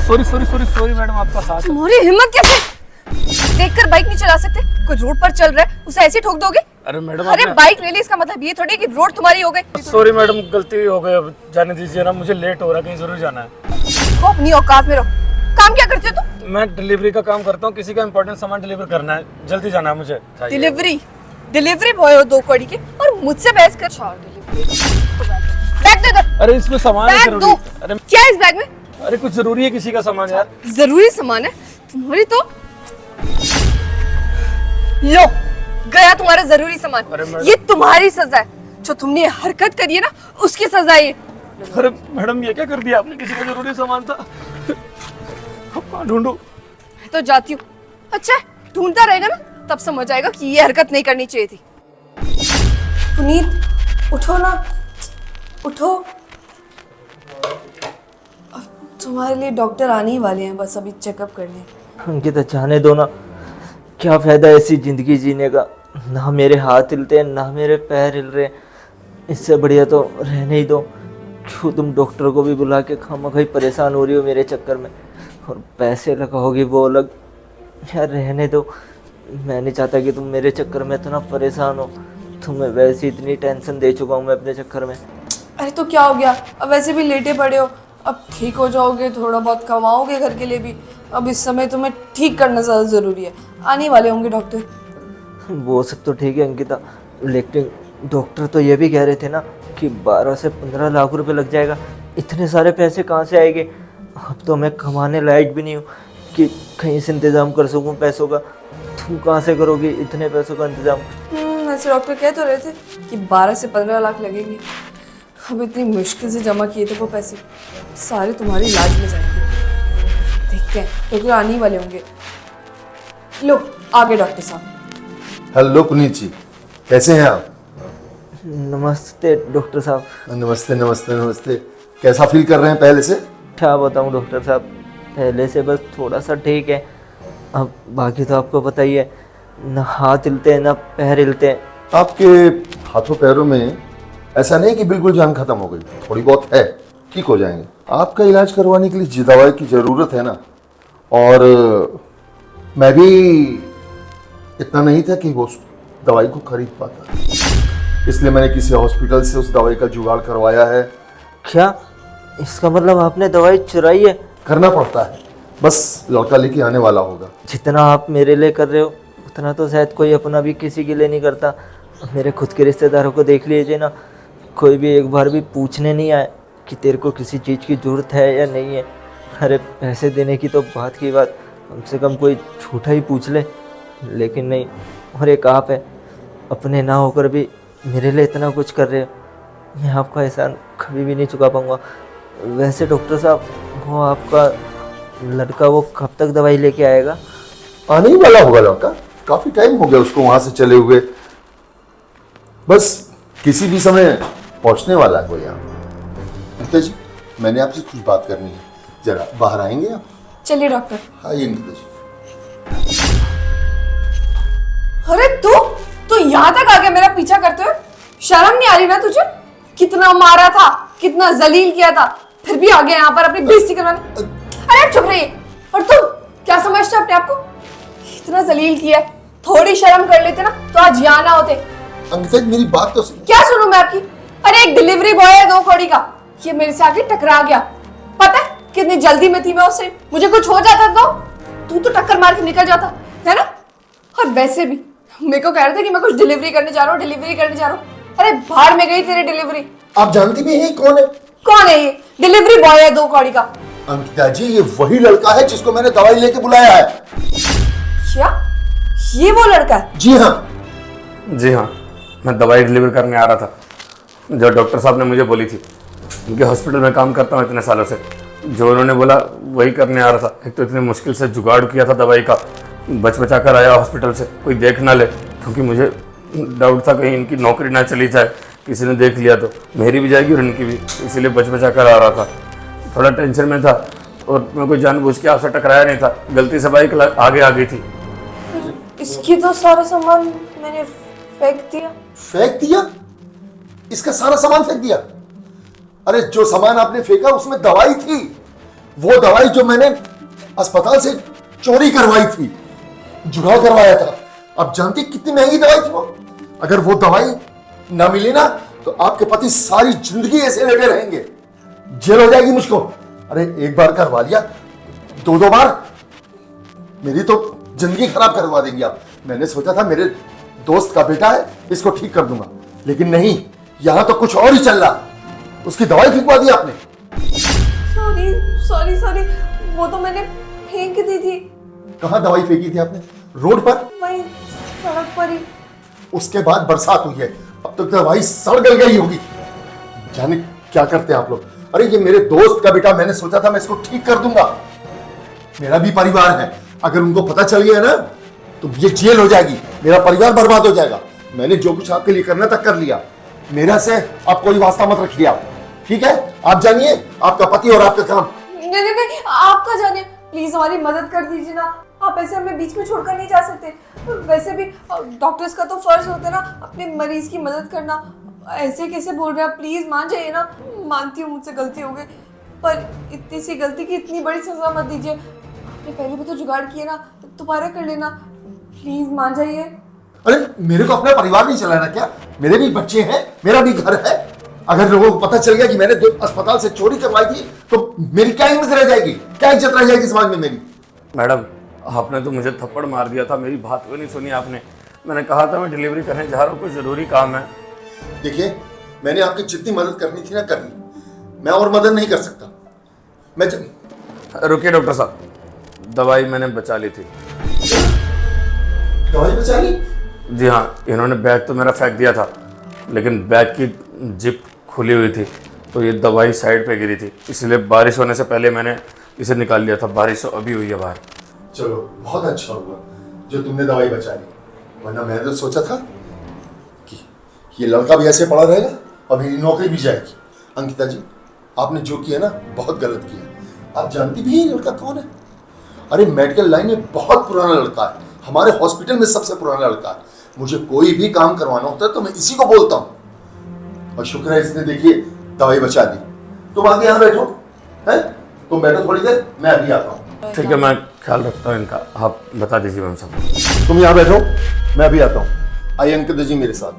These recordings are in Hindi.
Sorry sorry sorry sorry madam, आपका हाथ। तुम्हारी हिम्मत कैसे? देखकर बाइक नहीं चला सकते? कोई रोड पर चल रहा है उसे ऐसे ठोक दोगे? अरे मैडम, अरे बाइक ले ली इसका मतलब ये थोड़ी कि रोड तुम्हारी हो गई। सॉरी मैडम, गलती हो गई, अब जाने दीजिए ना, मुझे लेट हो रहा है, कहीं जरूर जाना है। वो अपनी औकात में रहो। काम क्या करते हो तुम? मैं डिलीवरी का काम करता हूँ, किसी का इंपॉर्टेंट सामान डिलीवर करना है, जल्दी जाना है मुझे। डिलीवरी बॉय हो 2 कौड़ी के और मुझसे बहस कर। बैग दे इधर। अरे इसमें सामान है बैग जरूरी। दो। अरे क्या है इस बैग में? अरे कुछ जरूरी है किसी का सामान यार। जरूरी सामान है तुम्हारी तो। लो गया तुम्हारा जरूरी सामान। अरे ये तुम्हारी सजा है, जो तुमने ये हरकत करी है ना उसकी सजा है ये। अरे मैडम, ये क्या कर दिया आपने, किसी का जरूरी सामान था। अब कहाँ ढूंढूं? मैं तो जाती हूँ। अच्छा ढूंढता रहेगा ना तब समझ आएगा कि ये हरकत नहीं करनी चाहिए थी। पुनीत उठो ना, उठो। अब तुम्हारे लिए डॉक्टर आने ही वाले हैं, बस अभी चेकअप करने। अंकिता जाने दो ना, क्या फायदा ऐसी जिंदगी जीने का। ना मेरे हाथ हिलते हैं ना मेरे पैर हिल रहे हैं, इससे बढ़िया तो रहने ही दो। क्यों तुम डॉक्टर को भी बुला के खामखा ही परेशान हो रही हो मेरे चक्कर में, और पैसे लगाओगी वो अलग। यार रहने दो, मैं नहीं चाहता कि तुम मेरे चक्कर में इतना परेशान हो। तुम्हें वैसे इतनी टेंशन दे चुका हूँ मैं अपने चक्कर में। अरे तो क्या हो गया, अब वैसे भी लेटे पड़े हो, अब ठीक हो जाओगे, थोड़ा बहुत कमाओगे घर के लिए भी। अब इस समय तुम्हें ठीक करना ज़्यादा ज़रूरी है। आने वाले होंगे डॉक्टर। वो सब तो ठीक है अंकिता, लेकिन डॉक्टर तो ये भी कह रहे थे ना कि 12 से 15 लाख रुपए लग जाएगा। इतने सारे पैसे कहाँ से आएंगे? अब तो मैं कमाने लायक भी नहीं हूँ कि कहीं से इंतज़ाम कर सकूँ पैसों का। तुम कहाँ से करोगी इतने पैसों का इंतज़ाम? ऐसे डॉक्टर कह तो रहे थे कि 12 से 15 लाख लगेंगे। अब इतनी मुश्किल से जमा किए थे वो पैसे, सारे तुम्हारे इलाज में जाएंगे। देखते हैं, डॉक्टर आने ही वाले होंगे। लो आगे डॉक्टर साहब। हेलो पुनीत जी, कैसे हैं आप? नमस्ते डॉक्टर साहब। नमस्ते नमस्ते नमस्ते। कैसा फील कर रहे हैं पहले से? क्या बताऊँ डॉक्टर साहब, पहले से बस थोड़ा सा ठीक है। अब बाकी तो आपको पता ही है, ना हाथ हिलते हैं ना पैर हिलते हैं। आपके हाथों पैरों में ऐसा नहीं कि बिल्कुल जान खत्म हो गई, थोड़ी बहुत है, ठीक हो जाएंगे। आपका इलाज करवाने के लिए जिस दवाई की ज़रूरत है ना, और मैं भी इतना नहीं था कि वो दवाई को खरीद पाता, इसलिए मैंने किसी हॉस्पिटल से उस दवाई का जुगाड़ करवाया है। क्या इसका मतलब आपने दवाई चुराई है? करना पड़ता है, बस लड़का लेके आने वाला होगा। जितना आप मेरे लिए कर रहे हो उतना तो शायद कोई अपना भी किसी के लिए नहीं करता। मेरे खुद के रिश्तेदारों को देख लीजिए ना, कोई भी एक बार भी पूछने नहीं आए कि तेरे को किसी चीज़ की ज़रूरत है या नहीं है। अरे पैसे देने की तो बात की बात, कम से कम कोई झूठा ही पूछ ले, लेकिन नहीं। और एक आप है, अपने ना होकर भी मेरे लिए इतना कुछ कर रहे हो। मैं आपका एहसान कभी भी नहीं चुका पाऊँगा। वैसे डॉक्टर साहब, वो आपका लड़का वो कब तक दवाई लेके आएगा? आने ही वाला होगा लड़का, काफी टाइम हो गया उसको वहां से चले हुए, बस किसी भी समय पहुंचने वाला है वो यहाँ। अंकिता जी, मैंने आपसे कुछ बात करनी है, जरा बाहर आएंगे आप? चलिए डॉक्टर। आइए अंकिता जी। अरे तू यहाँ तक आ गया मेरा पीछा करते हुए? शर्म नहीं आ रही ना तुझे? कितना मारा था, कितना जलील किया था, फिर भी आ गया यहाँ पर अपनी बेइज्जती करवाने। अरे चुप रहिए। और तुम क्या समझते हो अपने आप को? इतना जलील किया, थोड़ी शर्म कर लेते ना तो आज यहाँ ना होते। अंकिता जी, मेरी बात तो सुनो। क्या सुनूं मैं आपकी? अरे एक डिलीवरी बॉय है 2 कौड़ी का, ये मेरे से आके टकरा गया। पता है कितनी जल्दी में थी मैं उससे, मुझे कुछ हो जाता तो तू तो टक्कर मार के निकल जाता है ना। और वैसे भी मेरे को कह रहे थे कि मैं कुछ डिलीवरी करने जा रहा हूँ, डिलीवरी करने जा रहा हूँ। अरे भाड़ में गई तेरी डिलीवरी। आप जानती भी हैं कौन है? कौन है ये? डिलीवरी बॉय है 2 कौड़ी का। अंकिता जी, ये वही लड़का है जिसको मैंने दवाई लेके बुलाया है। क्या ये वो लड़का है? जी हाँ। जी हाँ, मैं दवाई डिलीवर करने आ रहा था, जो डॉक्टर साहब ने मुझे बोली थी। उनके हॉस्पिटल में काम करता हूँ इतने सालों से, जो उन्होंने बोला वही करने आ रहा था। एक तो इतने मुश्किल से जुगाड़ किया था दवाई का, बच बचा कर आया हॉस्पिटल से, कोई देख ना ले, क्योंकि मुझे डाउट था कहीं इनकी नौकरी ना चली जाए, किसी ने देख लिया तो मेरी भी जाएगी और इनकी भी, इसीलिए बच बचा कर आ रहा था। थोड़ा टेंशन में था और मैं कोई जानबूझ के आपसे टकराया नहीं था, गलती से बाइक आगे आ गई थी। इसकी तो सारा सामान मैंने फेंक दिया। फेंक दिया? इसका सारा सामान फेंक दिया? अरे जो सामान आपने फेंका उसमें दवाई थी, वो दवाई जो मैंने अस्पताल से चोरी करवाई थी, जुगाड़ करवाया था। आप जानती कितनी महंगी दवाई थी वो। अगर वो दवाई ना मिली ना तो आपके पति सारी जिंदगी ऐसे लेटे रहेंगे, जेल हो जाएगी मुझको। अरे एक बार करवा लिया, दो बार मेरी तो जिंदगी खराब करवा देंगे आप। मैंने सोचा था मेरे दोस्त का बेटा है, इसको ठीक कर दूंगा, लेकिन नहीं, यहां तो कुछ और ही चल रहा। उसकी दवाई फिकवा दी आपने। सॉरी सॉरी सॉरी, वो तो मैंने फेंक दी थी। कहां दवाई फेंकी थी आपने? रोड पर? वही सड़क पर ही। उसके बाद बरसात हुई है, अब तक दवाई सड़ गल गई होगी। जाने क्या करते हैं आप लोग। अरे ये मेरे दोस्त का बेटा, मैंने सोचा था मैं इसको ठीक कर दूंगा। मेरा भी परिवार है, अगर उनको पता चल गया ना तो ये जेल हो जाएगी, मेरा परिवार बर्बाद हो जाएगा। मैंने जो कुछ आपके लिए करना था कर लिया, मेरा से आप कोई वास्ता मत रखिए आप, ठीक है? आप जानिए, आपका पति और आपका काम। नहीं नहीं नहीं, आप कहाँ जाने, प्लीज हमारी मदद कर दीजिए ना। आप ऐसे हमें बीच में छोड़कर नहीं जा सकते। वैसे भी डॉक्टर्स का तो फर्ज होता है ना अपने मरीज की मदद करना। ऐसे कैसे बोल रहे हैं आप, प्लीज मान जाइए ना। मानती हूँ मुझसे गलती हो गई, पर इतनी सी गलती की इतनी बड़ी सजा मत दीजिए। आपने पहले भी तो जुगाड़ किया ना, दोबारा कर लेना, प्लीज मान जाइए। अरे मेरे को अपना परिवार नहीं चलाना क्या? मेरे भी बच्चे हैं, मेरा भी घर है। अगर लोगों को पता चल गया कि मैंने अस्पताल से चोरी करवाई थी तो मेरी क्या इज्जत रह जाएगी, क्या इज्जत रह जाएगी समाज में मेरी? मैडम, आपने तो मुझे थप्पड़ मार दिया था, मेरी बात क्यों नहीं सुनी आपने? मैंने कहा था मैं डिलीवरी करने जा रहा हूँ, कोई ज़रूरी काम है। देखिए, मैंने आपकी जितनी मदद करनी थी ना कर ली, मैं और मदद नहीं कर सकता। मैं रुकिए डॉक्टर साहब, दवाई मैंने बचा ली थी। दवाई बचा ली? जी हाँ, इन्होंने बैग तो मेरा फेंक दिया था, लेकिन बैग की जिप खुली हुई थी तो ये दवाई साइड पे गिरी थी, इसलिए बारिश होने से पहले मैंने इसे निकाल लिया था। बारिश तो अभी हुई है बाहर। चलो बहुत अच्छा हुआ जो तुमने दवाई बचा ली, वरना मैंने तो सोचा था कि ये लड़का भी ऐसे पड़ा रहेगा और मेरी नौकरी भी जाएगी। अंकिता जी, आपने जो किया ना बहुत गलत किया। आप जानती भी हैं लड़का कौन है? अरे मेडिकल लाइन में बहुत पुराना लड़का है, हमारे हॉस्पिटल में सबसे पुराना लड़का है। मुझे कोई भी काम करवाना होता है तो मैं इसी को बोलता हूँ, और शुक्र है इसने देखिए दवाई बचा दी। तुम आके यहाँ बैठो, हैं? तुम बैठो थोड़ी देर, मैं अभी आता हूँ। ठीक है, मैं ख्याल रखता हूँ इनका, आप बता दीजिए मैम सब। तुम यहाँ बैठो, मैं अभी आता हूँ। आइए अंकिता जी मेरे साथ।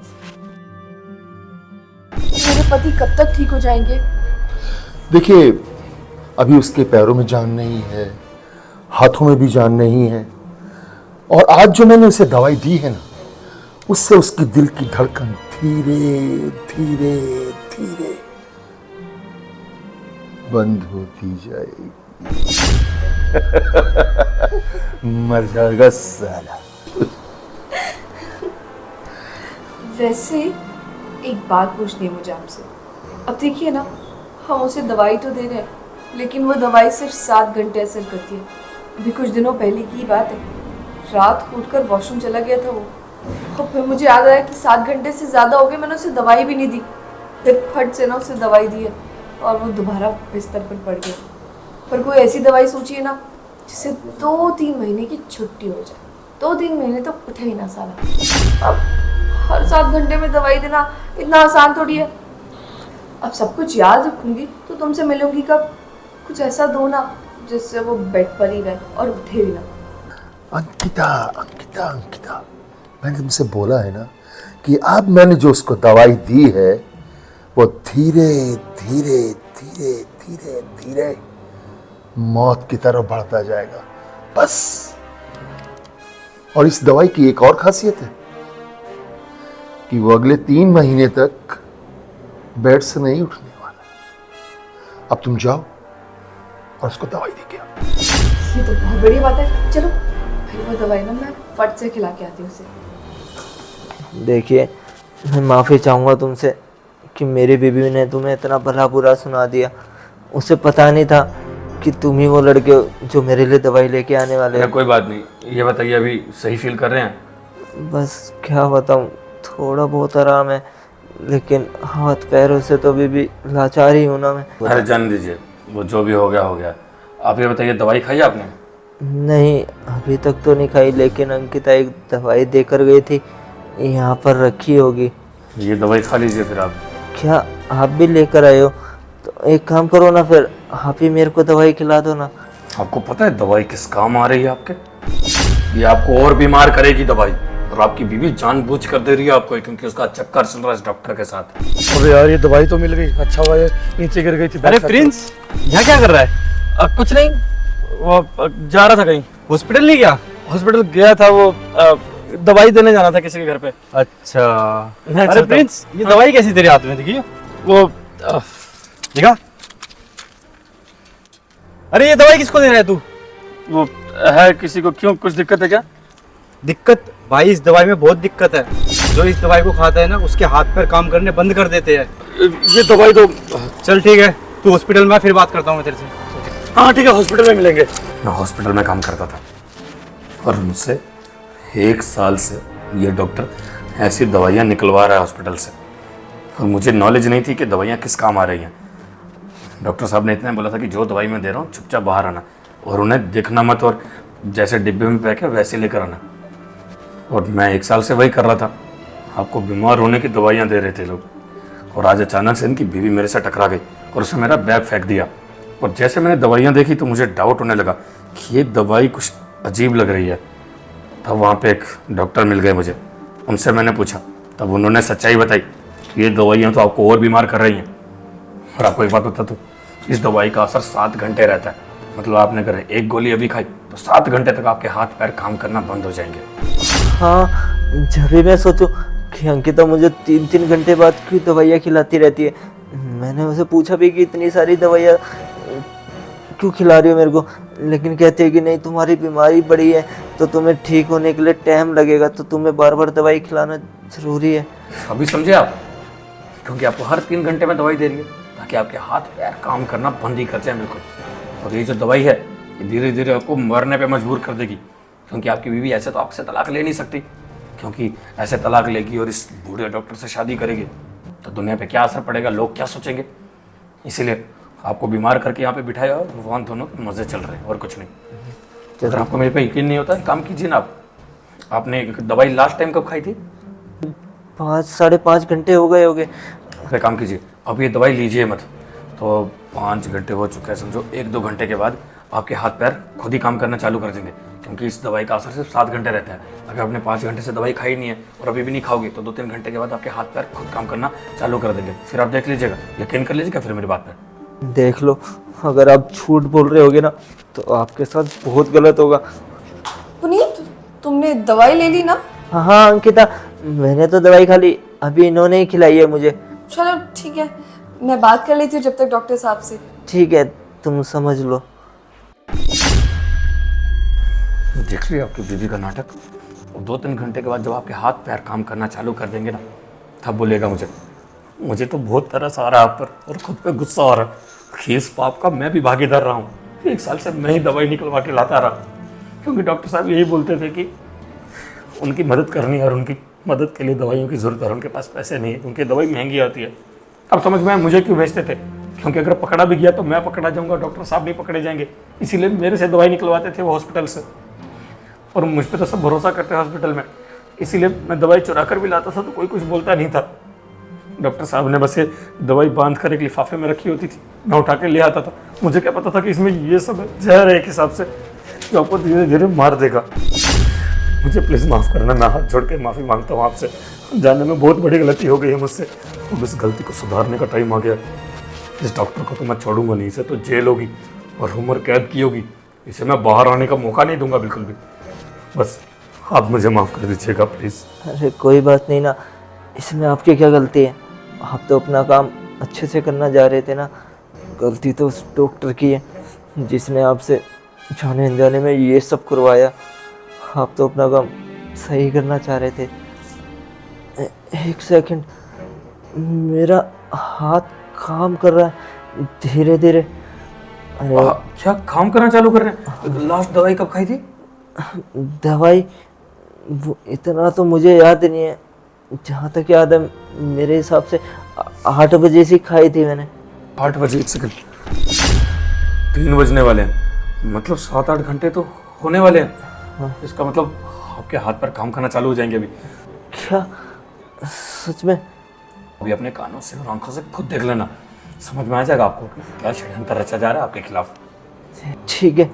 मेरे पति कब तक ठीक हो जाएंगे? देखिए, अभी उसके पैरों में जान नहीं है, हाथों में भी जान नहीं है, और आज जो मैंने उसे दवाई दी है ना, उससे उसकी दिल की धड़कन धीरे धीरे धीरे बंद होती जाएगी। मर जाएगा साला। वैसे एक बात पूछनी है मुझे आपसे। अब देखिए ना, हम उसे दवाई तो दे रहे हैं, लेकिन वो दवाई सिर्फ 7 घंटे असर करती है। अभी कुछ दिनों पहले की बात है, रात को उठकर वॉशरूम चला गया था वो, और फिर मुझे याद आया कि 7 घंटे से ज़्यादा हो गए, मैंने उसे दवाई भी नहीं दी। फिर फट से ना उसे दवाई दी है और वो दोबारा बिस्तर पर पड़ गया। पर कोई ऐसी दवाई सोचिए ना जिससे 2-3 महीने की छुट्टी हो जाए। 2-3 महीने तो उठे ही ना साला। अब हर 7 घंटे में दवाई देना इतना आसान थोड़ी है। अब सब कुछ याद रखूंगी तो तुमसे मिलूंगी कब? कुछ ऐसा दो ना जिससे वो बेड पर ही रहे और उठे भी ना। अंकिता अंकिता अंकिता, मैंने तुमसे बोला है ना कि अब मैंने जो उसको दवाई दी है वो धीरे धीरे धीरे धीरे धीरे मौत की तरफ बढ़ता जाएगा, बस। और इस दवाई की एक और खासियत है कि वो अगले 3 महीने तक बेड से नहीं उठने वाला। अब तुम जाओ और उसको दवाई दे के आओ। ये तो बहुत बड़ी बात है। चलो भाई, वो दवाई ना मैं फट से खिला के आती हूँ उसे। देखिए, मैं माफ़ी चाहूँगा तुमसे कि मेरी बीवी ने तुम्हें इतना भला बुरा सुना दिया। उसे पता नहीं था कि तुम ही वो लड़के हो जो मेरे लिए दवाई लेके आने वाले हैं। कोई बात नहीं, ये बताइए अभी सही फील कर रहे हैं? बस क्या बताऊँ, थोड़ा बहुत आराम है, लेकिन हाथ पैरों से तो अभी भी लाचार ही हूँ ना मैं। अरे जान दीजिए, वो जो भी हो गया हो गया। आप ये बताइए, दवाई खाई आपने? नहीं, अभी तक तो नहीं खाई, लेकिन अंकिता एक दवाई देकर गई थी, यहाँ पर रखी होगी। ये दवाई खा लीजिए फिर आप। क्या आप भी लेकर आए हो? तो एक काम करो ना, फिर आप ही मेरे को दवाई खिला दो ना। आपको पता है दवाई किस काम आ रही है आपके? ये आपको और बीमार करेगी दवाई, और आपकी बीवी जानबूझ कर दे रही है आपको, क्योंकि उसका चक्कर चल रहा है इस डॉक्टर के साथ। अबे यार ये दवाई तो मिल गई, अच्छा हुआ ये नीचे गिर गई थी। अरे प्रिंस, यहाँ क्या कर रहा है? कुछ नहीं, वो जा रहा था कहीं, हॉस्पिटल नहीं गया? हॉस्पिटल गया था, वो दवाई देने जाना था किसी के घर पे। अच्छा। मैं अरे चलता प्रिंस, ये दवाई कैसी तेरे हाथ में? देखिए वो दिखा। अरे ये दवाई किसको दे रहा है तू? वो है किसी को, क्यों कुछ दिक्कत है क्या? दिक्कत भाई, इस दवाई में बहुत दिक्कत है। जो इस दवाई को खाता है ना, उसके हाथ पैर काम करने बंद कर देते हैं। ये दवाई तो चल ठीक है, तू हॉस्पिटल में, फिर बात करता हूँ मैं तेरे से। हाँ ठीक है, हॉस्पिटल में मिलेंगे। मैं हॉस्पिटल में काम करता था, और मुझसे 1 साल से ये डॉक्टर ऐसी दवाइयाँ निकलवा रहा है हॉस्पिटल से, और मुझे नॉलेज नहीं थी कि दवाइयाँ किस काम आ रही हैं। डॉक्टर साहब ने इतना बोला था कि जो दवाई मैं दे रहा हूँ चुपचाप बाहर आना, और उन्हें देखना मत, और जैसे डिब्बे में पैक है वैसे लेकर आना। और मैं 1 साल से वही कर रहा था। आपको बीमार होने की दवाइयाँ दे रहे थे लोग, और आज अचानक से इनकी बीवी मेरे से टकरा गई और उसने मेरा बैग फेंक दिया। और जैसे मैंने दवाइयाँ देखी तो मुझे डाउट होने लगा कि ये दवाई कुछ अजीब लग रही है। तब वहाँ पे एक डॉक्टर मिल गए मुझे, उनसे मैंने पूछा, तब उन्होंने सच्चाई बताई कि ये दवाइयाँ तो आपको और बीमार कर रही हैं। और आपको एक बात बता दूँ, इस दवाई का असर 7 घंटे रहता है। मतलब आपने अगर एक गोली अभी खाई तो 7 घंटे तक आपके हाथ पैर काम करना बंद हो जाएंगे। हाँ, जब भी मैं सोचूं कि अंकिता मुझे 3-3 घंटे बाद क्यों दवाइयाँ खिलाती रहती है, मैंने उसे पूछा भी कि इतनी सारी दवाइयाँ क्यों खिला रही हो मेरे को, लेकिन कहती है कि नहीं, तुम्हारी बीमारी बड़ी है तो तुम्हें ठीक होने के लिए टाइम लगेगा, तो तुम्हें बार बार दवाई खिलाना ज़रूरी है। अभी समझे आप? क्योंकि आपको हर 3 घंटे में दवाई दे रही है ताकि आपके हाथ पैर काम करना बंद ही कर जाए बिल्कुल। और ये जो दवाई है ये धीरे धीरे आपको मरने पे मजबूर कर देगी, क्योंकि आपकी बीवी ऐसे तो आपसे तलाक ले नहीं सकती, क्योंकि ऐसे तलाक लेगी और इस बूढ़े डॉक्टर से शादी करेगी तो दुनिया पे क्या असर पड़ेगा, लोग क्या सोचेंगे। इसीलिए आपको बीमार करके यहाँ पे बिठाया और भगवान दोनों मज़े चल रहे हैं और कुछ नहीं। अगर आपको मेरे पे यकीन नहीं होता काम कीजिए ना, आपने दवाई लास्ट टाइम कब खाई थी? 5-5.5 घंटे हो गए होंगे। फिर काम कीजिए, अब ये दवाई लीजिए मत। तो 5 घंटे हो चुके हैं समझो, 1-2 घंटे के बाद आपके हाथ पैर खुद ही काम करना चालू कर देंगे, क्योंकि इस दवाई का असर सिर्फ 7 घंटे रहता है। अगर आपने 5 घंटे से दवाई खाई नहीं है और अभी भी नहीं खाओगे तो 2-3 घंटे के बाद आपके हाथ पैर खुद काम करना चालू कर देंगे। फिर आप देख लीजिएगा, यकीन कर लीजिएगा फिर मेरी बात पर। देख लो, अगर आप झूठ बोल रहे होगे ना तो आपके साथ बहुत गलत होगा। पुनीत, तुमने दवाई ले ली ना? हाँ अंकिता, मैंने तो दवाई खा ली, अभी इन्होंने ही खिलाई है मुझे। चलो ठीक है, मैं बात कर लेती हूँ जब तक डॉक्टर साहब से। ठीक है, तुम समझ लो। देख रही है आपकी बीवी का नाटक। 2-3 घंटे के बाद जब आपके हाथ पैर काम करना चालू कर देंगे ना, तब बोलेगा मुझे तो बहुत तरस आ रहा है आप पर, और खुद पे गुस्सा आ रहा है कि इस पाप का मैं भी भागीदार रहा हूँ। 1 साल से मैं ही दवाई निकलवा के लाता रहा, क्योंकि डॉक्टर साहब यही बोलते थे कि उनकी मदद करनी है और उनकी मदद के लिए दवाइयों की ज़रूरत है, और उनके पास पैसे नहीं है क्योंकि दवाई महंगी आती है। अब समझ में आया मुझे क्यों भेजते थे, क्योंकि अगर पकड़ा भी गया तो मैं पकड़ा जाऊँगा, डॉक्टर साहब नहीं पकड़े जाएंगे। इसीलिए मेरे से दवाई निकलवाते थे वो हॉस्पिटल से, और मुझ पर तो सब भरोसा करते हैं हॉस्पिटल में। इसीलिए मैं दवाई चुरा कर भी लाता था तो कोई कुछ बोलता नहीं था। डॉक्टर साहब ने बस ये दवाई बांध कर एक लिफाफे में रखी होती थी, मैं उठा के ले आता था। मुझे क्या पता था कि इसमें ये सब जहर है एक हिसाब से, जो आपको धीरे धीरे मार देगा। मुझे प्लीज़ माफ़ करना, मैं हाथ जोड़ के माफ़ी मांगता हूँ आपसे। जानने में बहुत बड़ी गलती हो गई है मुझसे, अब इस गलती को सुधारने का टाइम आ गया। इस डॉक्टर को तो मैं छोड़ूंगा नहीं, इसे तो जेल होगी और उम्र कैद की होगी, इसे मैं बाहर आने का मौका नहीं दूंगा बिल्कुल भी। बस आप मुझे माफ़ कर दीजिएगा प्लीज़। अरे कोई बात नहीं ना, इसमें आपकी क्या गलती है? आप तो अपना काम अच्छे से करना जा रहे थे ना, गलती तो उस डॉक्टर की है जिसने आपसे जाने अनजाने में ये सब करवाया। आप तो अपना काम सही करना चाह रहे थे। एक सेकंड, मेरा हाथ काम कर रहा है धीरे धीरे। अरे क्या काम करना चालू कर रहे हैं? लास्ट दवाई कब खाई थी? दवाई वो इतना तो मुझे याद नहीं है, जहाँ तक याद है मेरे हिसाब से 8 बजे से खाई थी मैंने। 8 बजे? 1 सेकंड, 3 बजने वाले हैं, मतलब 7-8 घंटे तो होने वाले हैं। हाँ। इसका मतलब आपके हाथ पर काम करना चालू हो जाएंगे अभी। क्या सच में? अभी अपने कानों से और आंखों से खुद देख लेना समझ में आ जाएगा आपको कि क्या षड्यंत्र रचा जा रहा है आपके खिलाफ। ठीक है,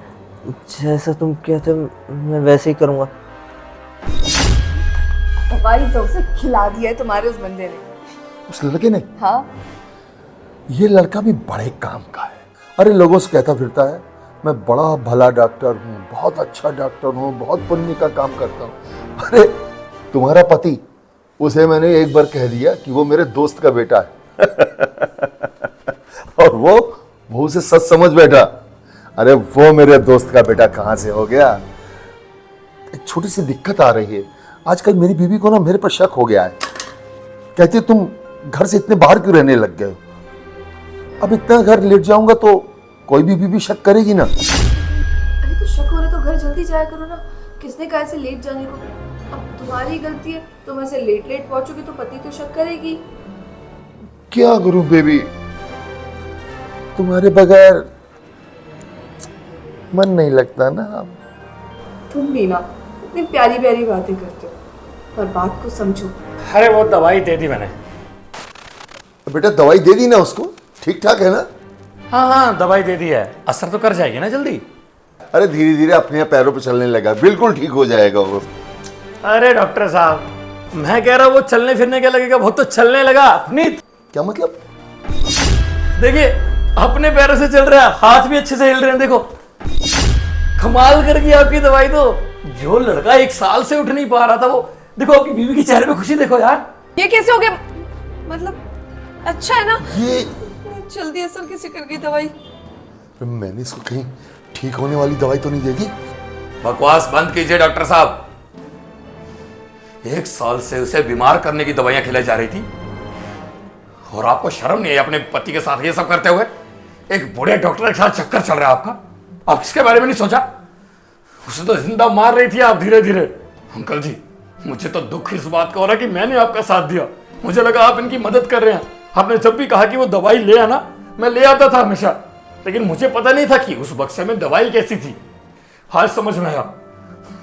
जैसा तुम कहते हो मैं वैसे ही करूँगा। दवाई तो उसे खिला दिया है तुम्हारे उस बंदे ने। उस लड़के ने? हाँ, ये लड़का भी बड़े काम का है। अरे लोगों से कहता फिरता है मैं बड़ा भला डॉक्टर हूँ, बहुत अच्छा डॉक्टर हूँ, बहुत पुण्य का काम करता हूँ। अरे तुम्हारा पति, उसे मैंने एक बार कह दिया कि वो मेरे दोस्त का बेटा है और वो उसे सच समझ बैठा। अरे वो मेरे दोस्त का बेटा कहाँ से हो गया। एक छोटी सी दिक्कत आ रही है आजकल, मेरी बीवी को ना मेरे पर शक हो गया है। कहती है तुम घर से इतने बाहर क्यों रहने लग गए हो। अब इतना घर लेट जाऊंगा तो कोई भी बीवी शक करेगी ना। अरे तो शक हो रहा तो घर जल्दी जाया करो ना। किसने कहा ऐसे लेट जाने को? अब तुम्हारी गलती है, तुम ऐसे लेट पहुंचोगे तो पति तो शक करेगी। क्या करूं बेबी, तुम्हारे बगैर मन नहीं लगता ना। तुम भी ना इतनी प्यारी प्यारी बातें करते हो, पर बात को समझो। अरे वो दवाई दे दी मैंने। बेटा दवाई दे दी ना उसको, ठीक ठाक है ना? हाँ दवाई दे दी है, असर तो कर जाएगी ना जल्दी। अरे धीरे धीरे अपने पैरों पर चलने लगा, बिल्कुल ठीक हो जाएगा वो। अरे डॉक्टर साहब, मैं कह रहा हूँ वो चलने फिरने क्या लगेगा, वो तो चलने लगा अपनी। क्या मतलब? देखिए अपने पैरों से चल रहा है, हाथ भी अच्छे से हिल रहे हैं। देखो कमाल कर गई आपकी दवाई तो। जो लड़का 1 साल से उठ नहीं पा रहा था वो देखो, आपकी बीवी के चेहरे पे खुशी देखो यार। ये कैसे हो गया? मतलब अच्छा है ना? ये जल्दी असर कैसे कर गई दवाई? मैंने इसको कहीं ठीक होने वाली दवाई तो नहीं दे दी? बकवास बंद कीजिए डॉक्टर साहब। 1 साल से उसे बीमार करने की दवाइयां खिलाई जा रही थी और आपको शर्म नहीं है अपने पति के साथ ये सब करते हुए? एक बूढ़े डॉक्टर के साथ चक्कर चल रहा है आपका, आप इसके बारे में नहीं सोचा? उसे तो जिंदा मार रही थी आप धीरे धीरे। अंकल जी मुझे तो दुख इस बात का हो रहा है कि मैंने आपका साथ दिया। मुझे लगा आप इनकी मदद कर रहे हैं। आपने जब भी कहा कि वो दवाई ले आना, मैं ले आता था हमेशा, लेकिन मुझे पता नहीं था कि उस बक्से में दवाई कैसी थी। आज समझ में आया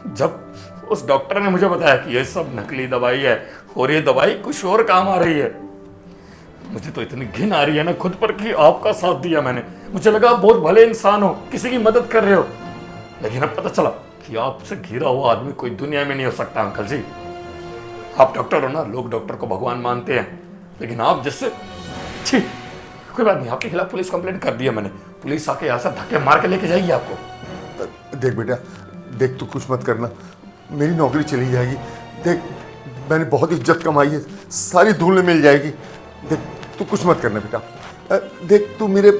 जब उस डॉक्टर ने मुझे बताया कि ये सब नकली दवाई है और ये दवाई कुछ और काम आ रही है। मुझे तो इतनी घिन आ रही है ना खुद पर कि आपका साथ दिया मैंने। मुझे लगा आप बहुत भले इंसान हो, किसी की मदद कर रहे हो, लेकिन अब पता चला कि आपसे घिरा हुआ आदमी कोई दुनिया में नहीं हो सकता। अंकल जी आप डॉक्टर हो ना, लोग डॉक्टर को भगवान मानते हैं, लेकिन आप जिससे छी। कोई बात नहीं, आपके खिलाफ पुलिस कंप्लेंट कर दिया मैंने। पुलिस आके यहाँ से धक्के मार के लेके जाएगी आपको। देख बेटा देख, तू कुछ मत करना, मेरी नौकरी चली जाएगी। देख मैंने बहुत इज्जत कमाई है, सारी धूल में मिल जाएगी। देख तू कुछ मत करना बेटा। देख तू मेरे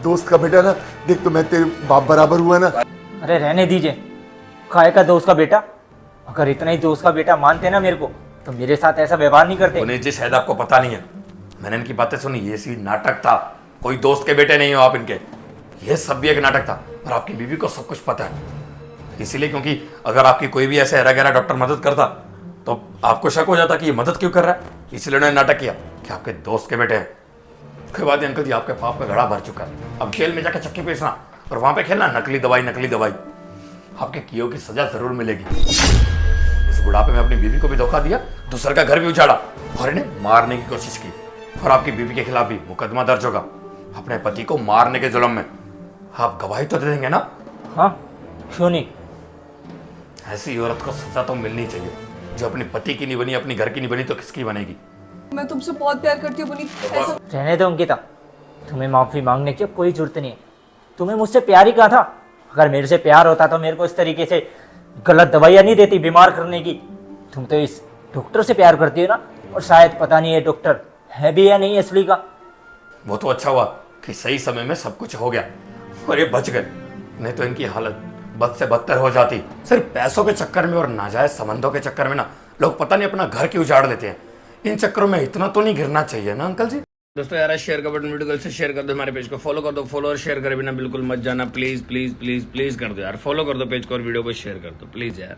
दोस्त का बेटा ना, देख तो मैं तेरे बाप बराबर हुआ ना। अरे रहने दीजिए, काय का दोस्त का बेटा? अगर इतना ही दोस्त का बेटा मानते ना मेरे को तो मेरे साथ ऐसा व्यवहार नहीं करते। पुनीत जी शायद आपको पता नहीं है, मैंने इनकी बातें सुनी, ये सी नाटक था। कोई दोस्त के बेटे नहीं हो आप इनके, ये सब भी एक नाटक था। और आपकी बीवी को सब कुछ पता है, इसीलिए क्योंकि अगर आपकी कोई भी ऐसे हरा गहरा डॉक्टर मदद करता तो आपको शक हो जाता कि ये मदद क्यों कर रहा है। इसलिए उन्होंने नाटक किया कि आपके दोस्त के बेटे हैं। कोई बात नहीं अंकल जी, आपके पाप का घड़ा भर चुका है। अब जेल में जाकर चक्की पीसना और वहां पे खेलना नकली दवाई। आपके कियो की सजा जरूर मिलेगी। इस बुढ़ापे में अपनी बीवी को भी धोखा दिया, दूसरे का घर भी उजाड़ा और इन्हें मारने की कोशिश की। और आपकी बीवी के खिलाफ भी मुकदमा दर्ज होगा अपने पति को मारने के जुल्म में। आप गवाही तो दे देंगे ना? हाँ क्यों नहीं। ऐसी औरत को सजा तो मिलनी चाहिए, जो अपने पति की नहीं बनी, अपनी घर की नहीं बनी तो किसकी बनेगी? मैं तुमसे बहुत प्यार करती हूँ पुनीत। ऐसा रहने दो अंकिता, तुम्हें माफ़ी मांगने की कोई जरूरत नहीं है। तुम्हें मुझसे प्यार ही कहा था। अगर मेरे से प्यार होता तो मेरे को इस तरीके से गलत दवाइयाँ नहीं देती बीमार करने की। तुम तो इस डॉक्टर से प्यार करती हो ना, और शायद पता नहीं है डॉक्टर है भी या नहीं असली का। वो तो अच्छा हुआ कि सही समय में सब कुछ हो गया और ये बच गए, नहीं तो इनकी हालत बद से बदतर हो जाती। सिर्फ पैसों के चक्कर में और नाजायज संबंधों के चक्कर में ना लोग पता नहीं अपना घर क्यों उजाड़ देते हैं। इन चक्करों में इतना तो नहीं गिरना चाहिए ना अंकल जी। दोस्तों यार शेयर का बटन वीडियो से शेयर कर दो, हमारे पेज को फॉलो कर दो, फॉलो और शेयर करे बिना बिल्कुल मत जाना। प्लीज प्लीज प्लीज प्लीज कर दो यार, फॉलो कर दो पेज को और वीडियो को शेयर कर दो प्लीज यार।